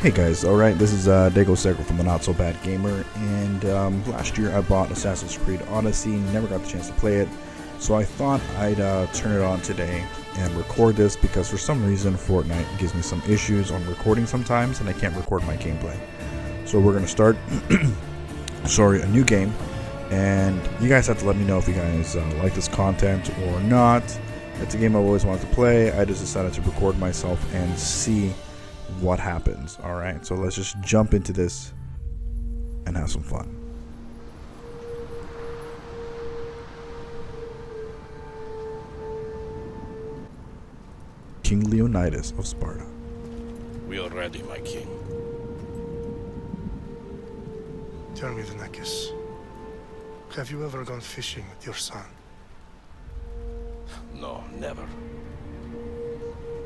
Hey guys, alright, this is Dago Sego from TheNotSOBADGAMER, and last year I bought Assassin's Creed Odyssey, never got the chance to play it, so I thought I'd turn it on today and record this because for some reason Fortnite gives me some issues on recording sometimes and I can't record my gameplay. So we're going to start, a new game, and you guys have to let me know if you guys like this content or not. It's a game I've always wanted to play. I just decided to record myself and see what happens. Alright, so let's just jump into this and have some fun. King Leonidas of Sparta. We are ready, my king. Tell me, Denakis, have you ever gone fishing with your son? No, never.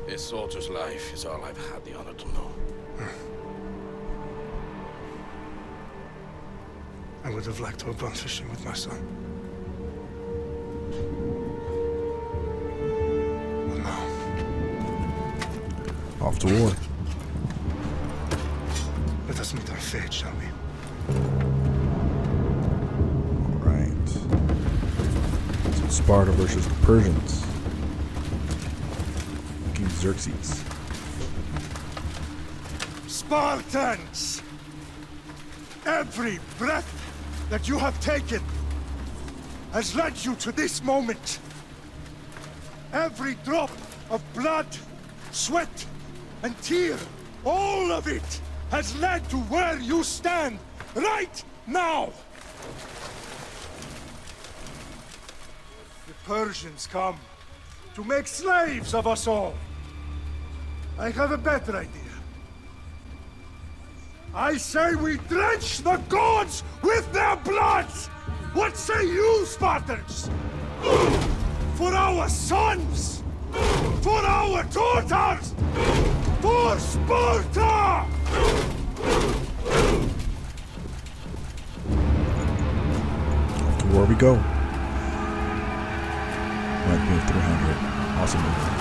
A soldier's life is all I've had the honor to know. I would have liked to have gone fishing with my son. But no. Off to war. Let us meet our fate, shall we? Alright. So Sparta versus the Persians. King Xerxes. Spartans! Every breath that you have taken has led you to this moment. Every drop of blood, sweat, and tear, all of it has led to where you stand right now. The Persians come to make slaves of us all. I have a better idea. I say we drench the gods with their blood! What say you, Spartans? For our sons! For our daughters! For Sparta! To war we go. Might be 300. Awesome movie.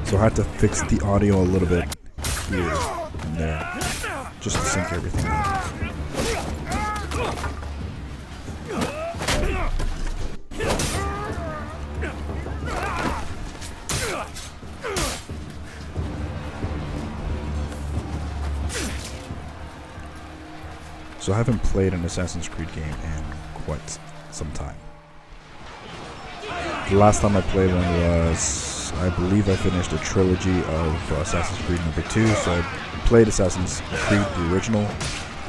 So I had to fix the audio a little bit here and there, just to sync everything up. So I haven't played an Assassin's Creed game in quite some time. The last time I played one was, I believe I finished a trilogy of Assassin's Creed number 2. So I played Assassin's Creed the original,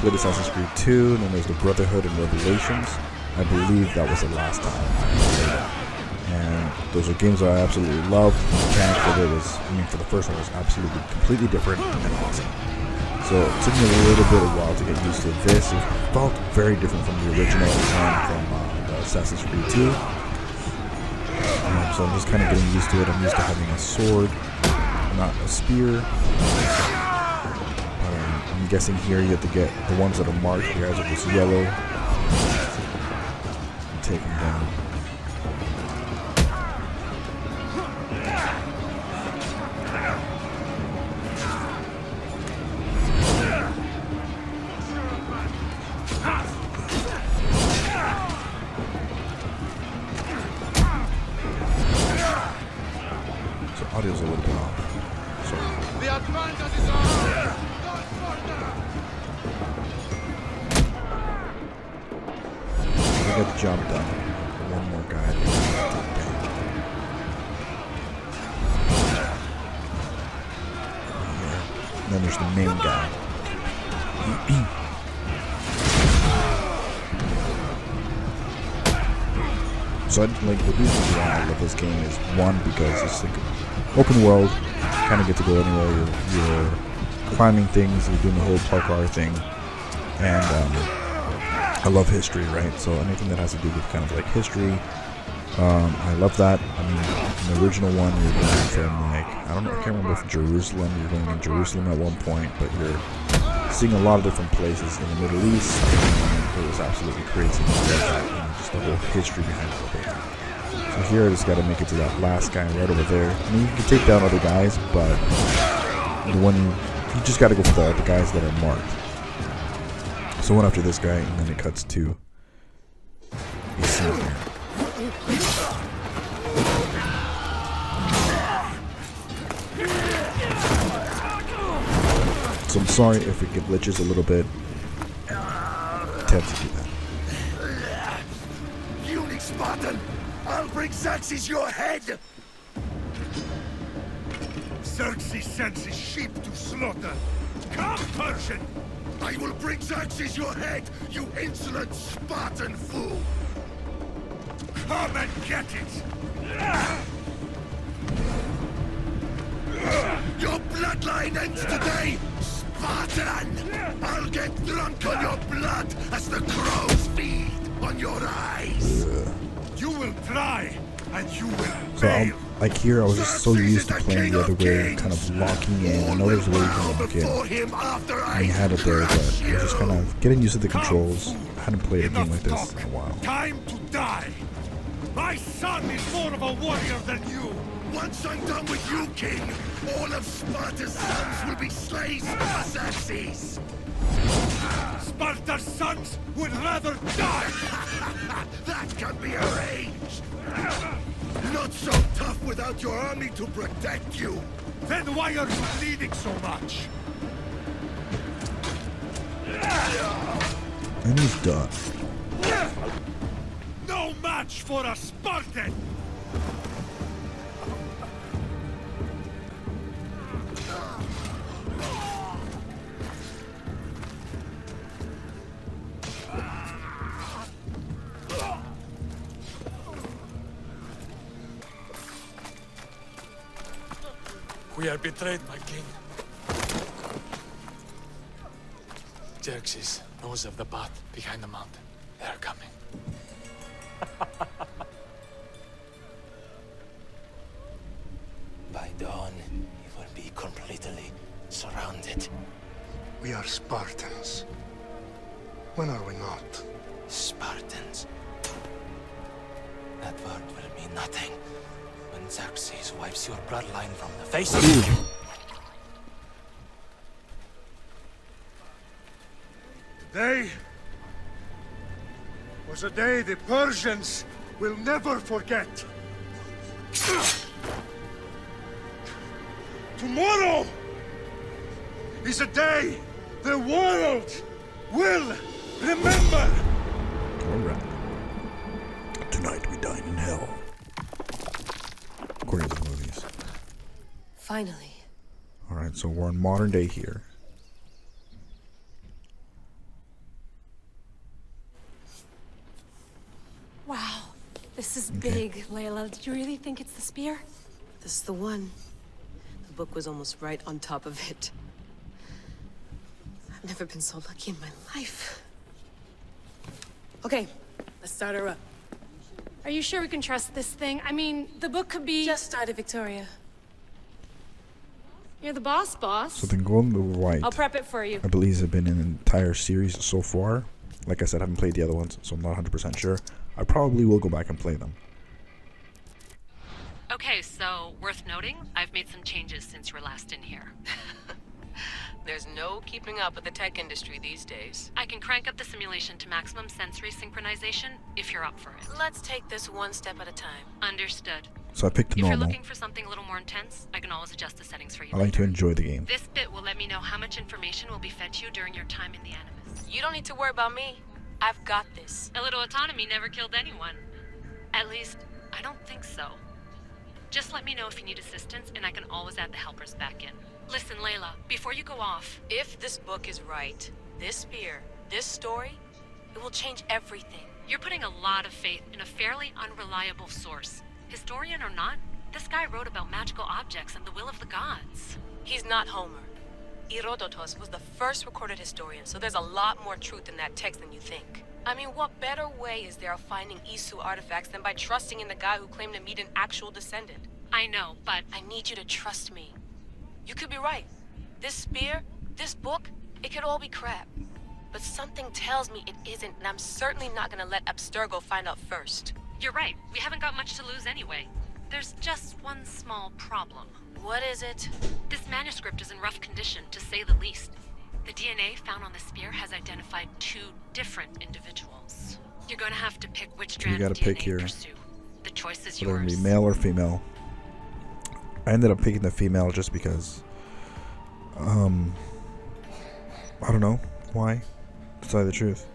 played Assassin's Creed 2, and then there's the Brotherhood and Revelations. I believe that was the last time I played it. And those are games that I absolutely loved. The mechanic of it was, for the first one was absolutely completely different and awesome. So it took me a little bit of a while to get used to this. It felt very different from the original and from the Assassin's Creed 2. So I'm just kind of getting used to it. I'm used to having a sword, not a spear. I'm guessing here you have to get the ones that are marked. The guys are just yellow. Take them down. Audio's a little bit off. Sorry. The advantage is ours! We got the job done. One more guy. And then there's the main guy. So the reason why I love this game is one, because it's like open world, you kind of get to go anywhere. You're climbing things, you're doing the whole parkour thing, and I love history, right? So anything that has to do with kind of like history, I love that. I mean, in the original one, you're going from like, I can't remember if Jerusalem, you're going in Jerusalem at one point, but you're seeing a lot of different places in the Middle East. And it was absolutely crazy. Just the whole history behind it. So here I just got to make it to that last guy right over there. I mean, you can take down other guys, but the one you just got to go for the guys that are marked. So one after this guy, and then it cuts to a scene here. So I'm sorry if it glitches a little bit. Attempt to do that. Unique Spartan! I'll bring Xerxes your head! Xerxes sends his sheep to slaughter. Come, Persian! I will bring Xerxes your head, you insolent Spartan fool! Come and get it! Your bloodline ends today, Spartan! I'll get drunk on your blood as the crows feed on your eyes! You will try, and you will fail! Like here, I was just so used to playing the other way, kind of locking in. I know there's a way you can lock in. I had it there, but I was just kind of getting used to the controls. I hadn't played a game like this in a while. Time to die! My son is more of a warrior than you! Once I'm done with you, King, all of Sparta's sons will be slaves for Xerxes! Sparta's sons would rather die! That can be arranged! Not so tough without your army to protect you! Then why are you bleeding so much? And he's done. No match for a Spartan! We are betrayed, my king. Xerxes knows of the path behind the mountain. They are coming. By dawn, we will be completely surrounded. We are Spartans. When are we not? Spartans. That word will mean nothing when Xerxes wipes your bloodline from the face of the earth. Today was a day the Persians will never forget. Tomorrow is a day the world will remember. Alright. Tonight we dine in hell. According to the movies. Finally. Alright, so we're in modern day here. Wow. This is big, Layla. Did you really think it's the spear? This is the one. The book was almost right on top of it. I've never been so lucky in my life. Okay, let's start her up. Are you sure we can trust this thing? I mean, the book could be... Just started, Victoria. You're the boss, So then going to white. I'll prep it for you. I believe it's been an entire series so far. Like I said, I haven't played the other ones, so I'm not 100% sure. I probably will go back and play them. Okay, so worth noting, I've made some changes since you were last in here. There's no keeping up with the tech industry these days. I can crank up the simulation to maximum sensory synchronization if you're up for it. Let's take this one step at a time. Understood. So I picked If you're normal. looking for something a little more intense, I can always adjust the settings for you. I like to enjoy the game. This bit will let me know how much information will be fed to you during your time in the Animus. You don't need to worry about me. I've got this. A little autonomy never killed anyone. At least, I don't think so. Just let me know if you need assistance, and I can always add the helpers back in. Listen, Layla, before you go off... If this book is right, this spear, this story, it will change everything. You're putting a lot of faith in a fairly unreliable source. Historian or not, this guy wrote about magical objects and the will of the gods. He's not Homer. Herodotus was the first recorded historian, so there's a lot more truth in that text than you think. I mean, what better way is there of finding Isu artifacts than by trusting in the guy who claimed to meet an actual descendant? I know, but... I need you to trust me. You could be right. This spear, this book, It could all be crap. But something tells me it isn't, and I'm certainly not gonna let Abstergo find out first. You're right. We haven't got much to lose anyway. There's just one small problem. What is it? This manuscript is in rough condition, to say the least. The DNA found on the spear has identified 2 different individuals. You're gonna have to pick which strand of gotta DNA pick here. to pursue. The choice is Whether it yours. be male or female. I ended up picking the female just because, I don't know why, to tell you the truth.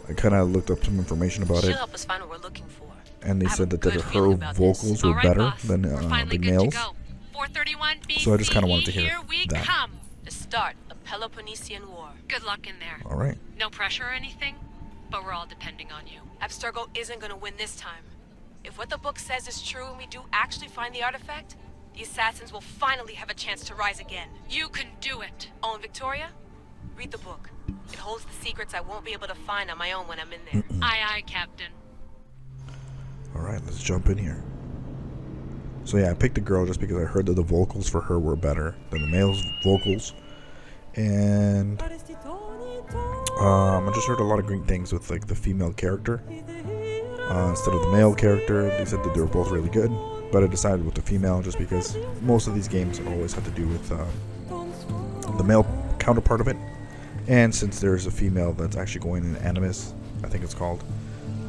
I kind of looked up some information about She'll it, help us find what we're looking for. and they I have said a that good her feeling about vocals this. were All right, better boss. than We're finally the good males. to go. 431 BCE, So I just kinda wanted to hear here we that. come. The start of Peloponnesian War. Good luck in there. All right. No pressure or anything, but we're all depending on you. Abstergo isn't gonna win this time. If what the book says is true and we do actually find the artifact, the assassins will finally have a chance to rise again. You can do it. Oh, and Victoria? Read the book. It holds the secrets I won't be able to find on my own when I'm in there. Aye, aye, Captain. All right, let's jump in here. So yeah, I picked the girl just because I heard that the vocals for her were better than the male's vocals, and I just heard a lot of great things with like the female character instead of the male character. They said that they were both really good, but I decided with the female just because most of these games always have to do with the male counterpart of it, and since there's a female that's actually going in Animus, I think it's called,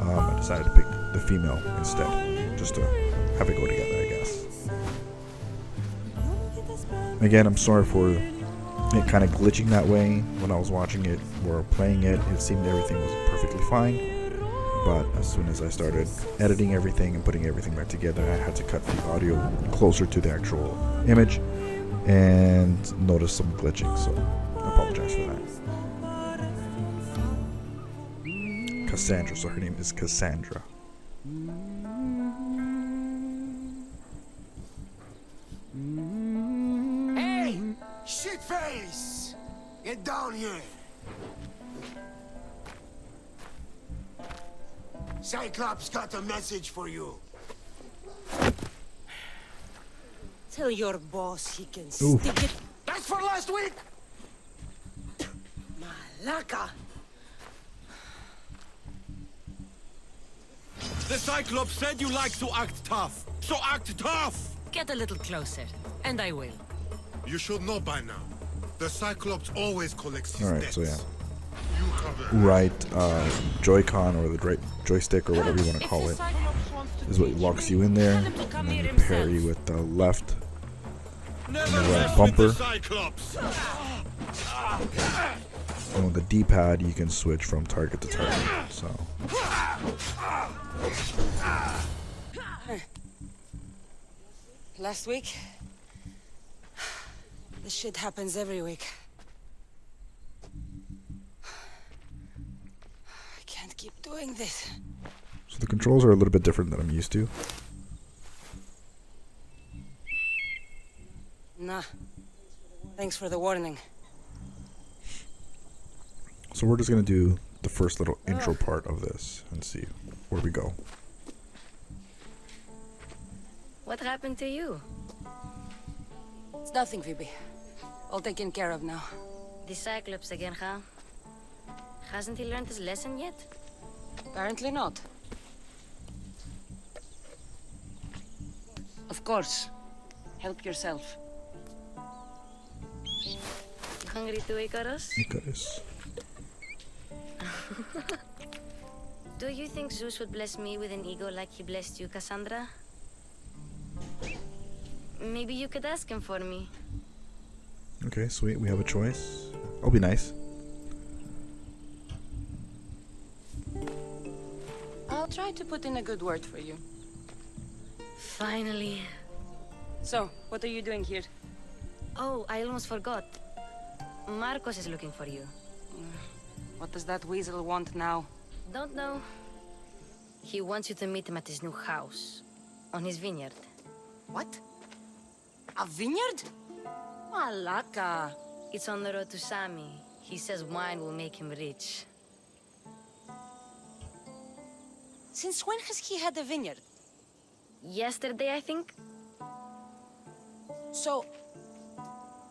I decided to pick the female instead, just to have it go together, I guess. Again, I'm sorry for it kind of glitching that way when I was watching it or playing it. It seemed everything was perfectly fine, but as soon as I started editing everything and putting everything back together, I had to cut the audio closer to the actual image and noticed some glitching, so I apologize for that. Cassandra, so her name is Cassandra. Hey! Shitface! Get down here! Cyclops got a message for you. Tell your boss he can Ooh. stick it. That's for last week! Malaka! The Cyclops said you like to act tough, so act tough! Get a little closer, and I will. You should know by now. The Cyclops always collects his Alright, debts. so yeah. You have a Right Joy-Con or the joystick or whatever you want to call it is what locks you in there, and then you parry with the left Never the right mess bumper. with the Cyclops! And with the D-pad you can switch from target to target. So Last week? This shit happens every week. I can't keep doing this. the controls are a little bit different than I'm used to. Nah. Thanks for the warning. So we're just gonna do the first little intro part of this and see where we go. What happened to you? It's nothing, Phoebe. All taken care of now. The Cyclops again, huh? Hasn't he learned his lesson yet? Apparently not. Of course. Help yourself. Hungry too, Icarus? Icarus. Do you think Zeus would bless me with an ego like he blessed you, Cassandra? Maybe you could ask him for me. Okay, sweet. We have a choice. I'll be nice. I'll try to put in a good word for you. Finally. So, what are you doing here? Oh, I almost forgot. Marcos is looking for you. What does that weasel want now? Don't know. He wants you to meet him at his new house. On his vineyard. What? A vineyard? Malaka. It's on the road to Sami. He says wine will make him rich. Since when has he had a vineyard? Yesterday, I think? So,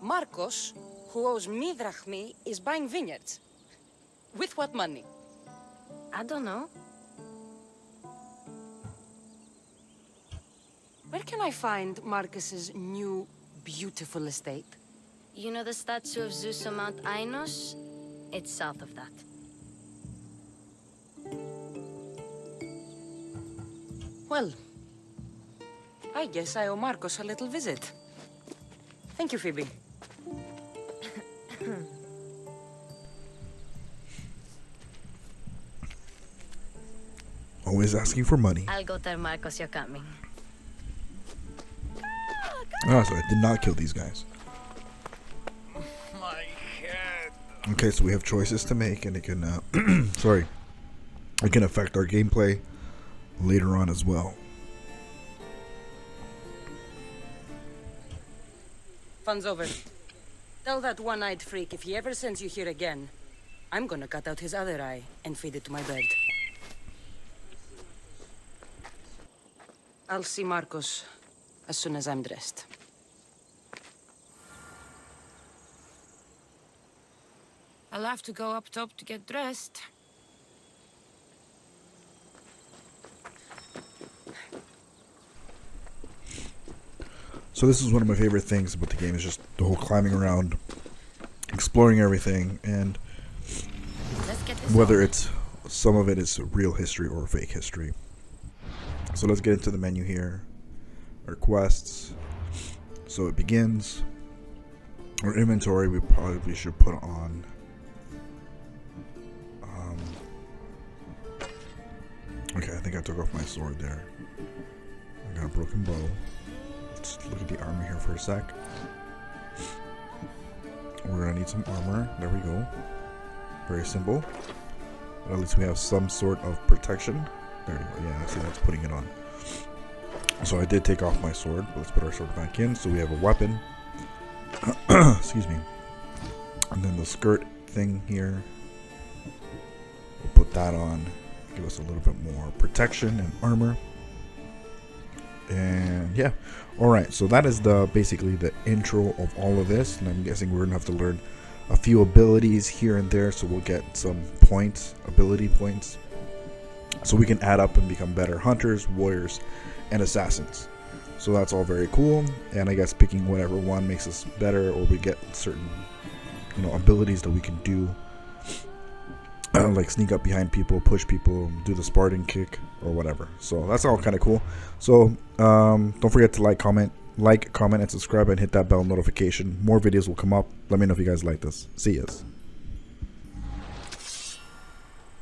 Marcos who owes me drachmi is buying vineyards. With what money? I don't know. Where can I find Marcus's new, beautiful estate? You know the statue of Zeus on Mount Ainos? It's south of that. Well, I guess I owe Marcus a little visit. Thank you, Phoebe. Always asking for money. I'll go tell Marcos you're coming. Oh, so I did not kill these guys. My head. Okay, so we have choices to make, and it can, sorry, it can affect our gameplay later on as well. Fun's over. Tell that one-eyed freak if he ever sends you here again, I'm gonna cut out his other eye and feed it to my bird. I'll see Marcos as soon as I'm dressed. I'll have to go up top to get dressed. So this is one of my favorite things about the game, is just the whole climbing around, exploring everything, and whether it's, some of it is real history or fake history. So let's get into the menu here. Our quests. So it begins. Our inventory we probably should put on. Okay, I think I took off my sword there. I got a broken bow. Let's look at the armor here for a sec. We're gonna need some armor. There we go. Very simple. But at least we have some sort of protection. There we go. Yeah, see, that's putting it on. So I did take off my sword. But let's put our sword back in. So we have a weapon. Excuse me. And then the skirt thing here. We'll put that on. Give us a little bit more protection and armor. And yeah. Alright, so that is the basically the intro of all of this. And I'm guessing we're going to have to learn a few abilities here and there. So we'll get some points, ability points. So we can add up and become better hunters, warriors, and assassins. So that's all very cool. And I guess picking whatever one makes us better, or we get certain, abilities that we can do. Like sneak up behind people, push people, do the Spartan kick, or whatever. So that's all kind of cool. So don't forget to like, comment, and subscribe, and hit that bell notification. More videos will come up. Let me know if you guys like this. See yas.